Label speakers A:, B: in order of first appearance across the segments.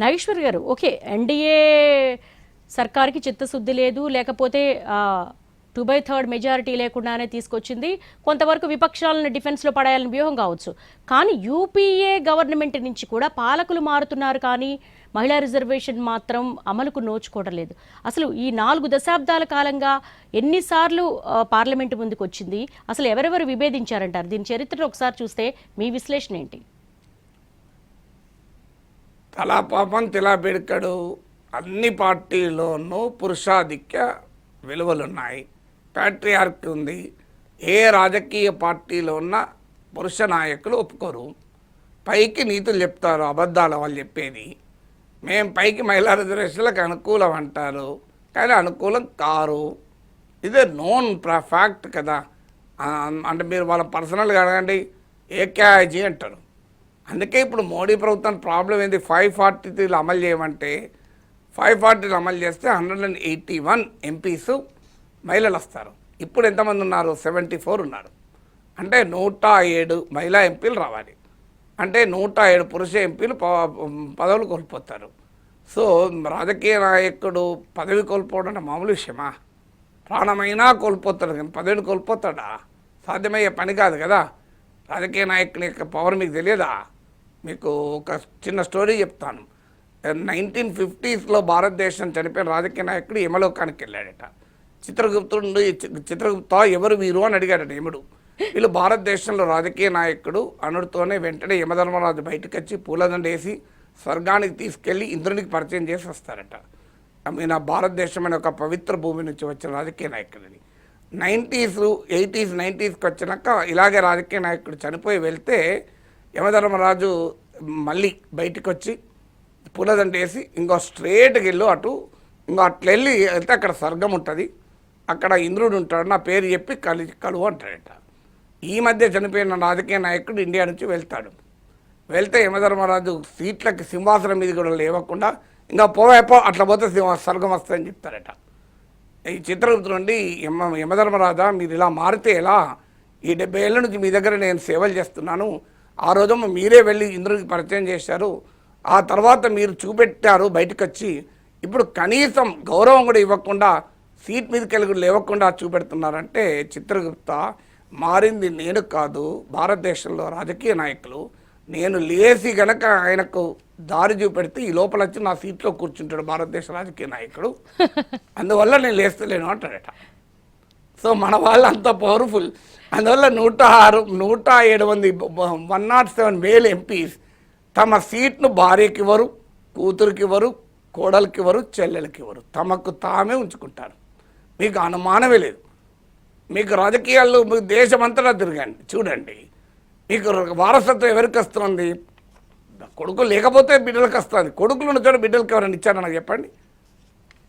A: నాగేశ్వర్ గారు, okay, NDA సర్కార్కి చిత్తశుద్ధి లేదు, లేకపోతే 2/3 మెజారిటీ లేకుండానే తీసుకొచ్చింది, కొంతవరకు విపక్షాలను డిఫెన్స్లో పడేయాలని వ్యూహం కావచ్చు. కానీ యూపీఏ గవర్నమెంట్ నుంచి కూడా పాలకులు మారుతున్నారు, కానీ మహిళా రిజర్వేషన్ మాత్రం అమలుకు నోచుకోవడం లేదు. అసలు ఈ 4 దశాబ్దాల కాలంగా ఎన్నిసార్లు పార్లమెంటు ముందుకు వచ్చింది, అసలు ఎవరెవరు విభేదించారంటారు? దీని చరిత్రను ఒకసారి చూస్తే మీ విశ్లేషణ ఏంటి?
B: తలా పాపం తిలా బెడకడు అన్ని పార్టీల్లోనూ పురుషాధిక్య విలువలున్నాయి, ప్యాట్రియార్కీ ఉంది. ఏ రాజకీయ పార్టీలో ఉన్న పురుష నాయకులు ఒప్పుకోరు, పైకి నీతులు చెప్తారు, అబద్ధాలు వాళ్ళు చెప్పేది. మేము పైకి మహిళా రిజర్వేషన్లకు అనుకూలం అంటారు, కానీ అనుకూలం కారు. ఇదే నోన్ ఫ్యాక్ట్ కదా. అంటే మీరు వాళ్ళ పర్సనల్గా అడగండి, ఏకేఐజీ అంటారు. అందుకే ఇప్పుడు మోడీ ప్రభుత్వం ప్రాబ్లం ఏంది, 543 అమలు చేయమంటే 540 అమలు చేస్తే 181 ఎంపీస్ మహిళలు వస్తారు. ఇప్పుడు ఎంతమంది ఉన్నారు? 74 ఉన్నారు. అంటే 107 మహిళా ఎంపీలు రావాలి. అంటే 107 పురుష ఎంపీలు పదవులు కోల్పోతారు. సో రాజకీయ నాయకుడు పదవి కోల్పోవడం అంటే మామూలు విషయమా? ప్రాణమైనా కోల్పోతాడు, కానీ పదవిని కోల్పోతాడా? సాధ్యమయ్యే పని కాదు కదా. రాజకీయ నాయకుని యొక్క పవర్ మీకు తెలియదా? మీకు ఒక చిన్న స్టోరీ చెప్తాను. 1950s భారతదేశం చనిపోయిన రాజకీయ నాయకుడు యమలోకానికి వెళ్ళాడట. చిత్రగుప్త ఎవరు వీరు అని అడిగాడట యముడు. వీళ్ళు భారతదేశంలో రాజకీయ నాయకుడు అనుడితోనే వెంటనే యమధర్మరాజు బయటకు వచ్చి పూలదండ వేసి స్వర్గానికి తీసుకెళ్ళి ఇంద్రునికి పరిచయం చేసి వస్తారట. నా భారతదేశం అనే ఒక పవిత్ర భూమి నుంచి వచ్చిన రాజకీయ నాయకుడిని 90s, 80s, 90sకి వచ్చినాక ఇలాగే రాజకీయ నాయకుడు చనిపోయి వెళ్తే యమధర్మరాజు మళ్ళీ బయటకు వచ్చి పూలదండ వేసి ఇంకో స్ట్రేట్కి వెళ్ళు అటు, ఇంకో అట్లా వెళ్ళి వెళ్తే అక్కడ స్వర్గం ఉంటుంది, అక్కడ ఇంద్రుడు ఉంటాడు, నా పేరు చెప్పి కలువు అంటాడట. ఈ మధ్య చనిపోయిన రాజకీయ నాయకుడు ఇండియా నుంచి వెళ్తే యమధర్మరాజు సీట్లకి సింహాసనం మీద కూడా లేవకుండా ఇంకా పోవేపో అట్లా పోతే స్వర్గం వస్తుందని చెప్తారట. ఈ చిత్రగుప్తుడు నుండి యమధర్మరాజా మీరు ఇలా మారితే ఎలా? ఈ 70 ఏళ్ళ నుంచి మీ దగ్గర నేను సేవలు చేస్తున్నాను, ఆ రోజు మీరే వెళ్ళి ఇంద్రుడికి పరిచయం చేశారు, ఆ తర్వాత మీరు చూపెట్టారు బయటకు వచ్చి, ఇప్పుడు కనీసం గౌరవం కూడా ఇవ్వకుండా సీట్ మీదకి వెళ్ళి కూడా లేవకుండా చూపెడుతున్నారంటే చిత్రగుప్త మారింది నేను కాదు, భారతదేశంలో రాజకీయ నాయకులు. నేను లేచి గనక ఆయనకు దారి చూపెడితే ఈ లోపల వచ్చి నా సీట్లో కూర్చుంటాడు భారతదేశ రాజకీయ నాయకుడు, అందువల్ల నేను లేస్తలేను అంటాడట. సో మన వాళ్ళు అంత పవర్ఫుల్. అందువల్ల 107 మంది 107 మేల్ ఎంపీస్ తమ సీట్ను భార్యకి ఇవ్వరు, కూతురికి ఇవ్వరు, కోడలికి ఇవ్వరు, చెల్లెలకి ఇవ్వరు, తమకు తామే ఉంచుకుంటారు. మీకు అనుమానమే లేదు. మీకు రాజకీయాల్లో మీకు దేశమంతటా తిరగండి చూడండి, మీకు వారసత్వం ఎవరికి వస్తుంది? కొడుకులు లేకపోతే బిడ్డలకు వస్తుంది. కొడుకులు ఉన్న చోట బిడ్డలకు ఎవరైనా ఇచ్చారని నాకు చెప్పండి.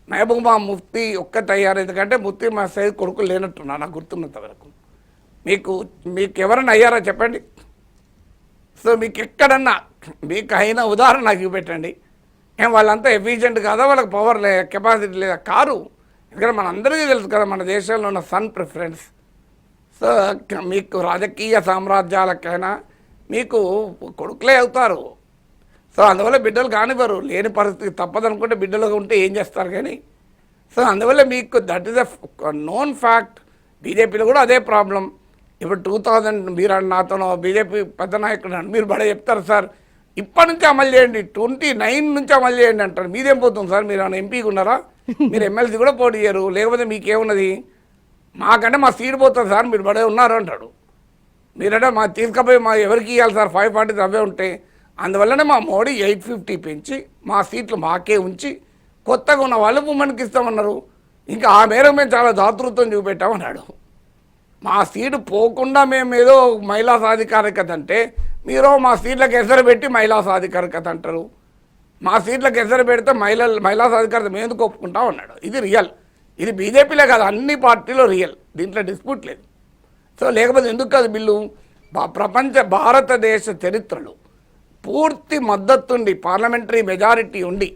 B: మహబూబా ముఫ్తీ ఒక్కటయ్యారు, ఎందుకంటే ముఫ్తీ మా సైడ్ కొడుకులు లేనట్టున్నా నాకు గుర్తున్నంత వరకు. మీకు ఎవరైనా అయ్యారా చెప్పండి? సో మీకు ఎక్కడన్నా మీకు అయిన ఉదాహరణ నాకు చూపెట్టండి. ఏం వాళ్ళంతా ఎఫిషియెంట్ కాదా, వాళ్ళకి పవర్ కెపాసిటీ లేదా? కారు. ఎందుకంటే మనందరికీ తెలుసు కదా మన దేశంలో ఉన్న సన్ ప్రిఫరెన్స్. సో మీకు రాజకీయ సామ్రాజ్యాలకైనా మీకు కొడుకులే అవుతారు. సో అందువల్ల బిడ్డలు కానివ్వరు, లేని పరిస్థితి తప్పదనుకుంటే బిడ్డలు ఉంటే ఏం చేస్తారు కానీ. సో అందువల్ల మీకు that is a known fact. బీజేపీలో కూడా అదే ప్రాబ్లం. ఇప్పుడు 2000 మీరు నాతో బీజేపీ పెద్ద నాయకుడు మీరు బడ చెప్తారు సార్ ఇప్పటి నుంచి అమలు చేయండి, 29 నుంచి అమలు చేయండి అంటారు. మీదేం పోతుంది సార్? మీరు ఏమైనా ఎంపీకి ఉన్నారా? మీరు ఎమ్మెల్సీ కూడా పోటీ చేయరు, లేకపోతే మీకేమున్నది? మాకంటే మా సీట్ పోతుంది సార్, మీరు బడే ఉన్నారు అంటాడు. మీరంటే మా తీసుకుపోయి మా ఎవరికి ఇవ్వాలి సార్? 540 అవే ఉంటాయి. అందువల్లనే మా మోడీ 850 పెంచి మా సీట్లు మాకే ఉంచి కొత్తగా ఉన్న వాళ్ళు ఉమెన్కి ఇస్తామన్నారు. ఇంకా ఆ మేరకు మేము చాలా దాతృత్వం చూపెట్టామన్నాడు. మా సీటు పోకుండా మేము ఏదో మహిళా సాధికారికత అంటే మీరు మా సీట్లకు ఎసరు పెట్టి మహిళా సాధికారికత అంటారు. మా సీట్లకు ఎసరు పెడితే మహిళా సాధికారికత మేము ఎందుకు ఒప్పుకుంటాం అన్నాడు. ఇది రియల్. ఇది బీజేపీలే కాదు, అన్ని పార్టీలో రియల్, దీంట్లో డిస్ప్యూట్ లేదు. సో లేకపోతే ఎందుకు కాదు బిల్లు? ప్రపంచ భారతదేశ చరిత్రలో పూర్తి మద్దతుండి పార్లమెంటరీ మెజారిటీ ఉండి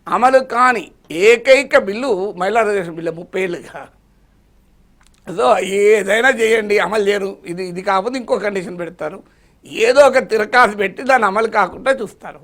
B: అమలు కాని ఏకైక బిల్లు మహిళా రిజర్వేషన్ బిల్లు 30 ఏళ్ళుగా. సో ఏదైనా చేయండి, అమలు చేయరు. ఇది కాకపోతే ఇంకో కండిషన్ పెడతారు, ఏదో ఒక తిరకాసు పెట్టి దాన్ని అమలు కాకుండా చూస్తారు.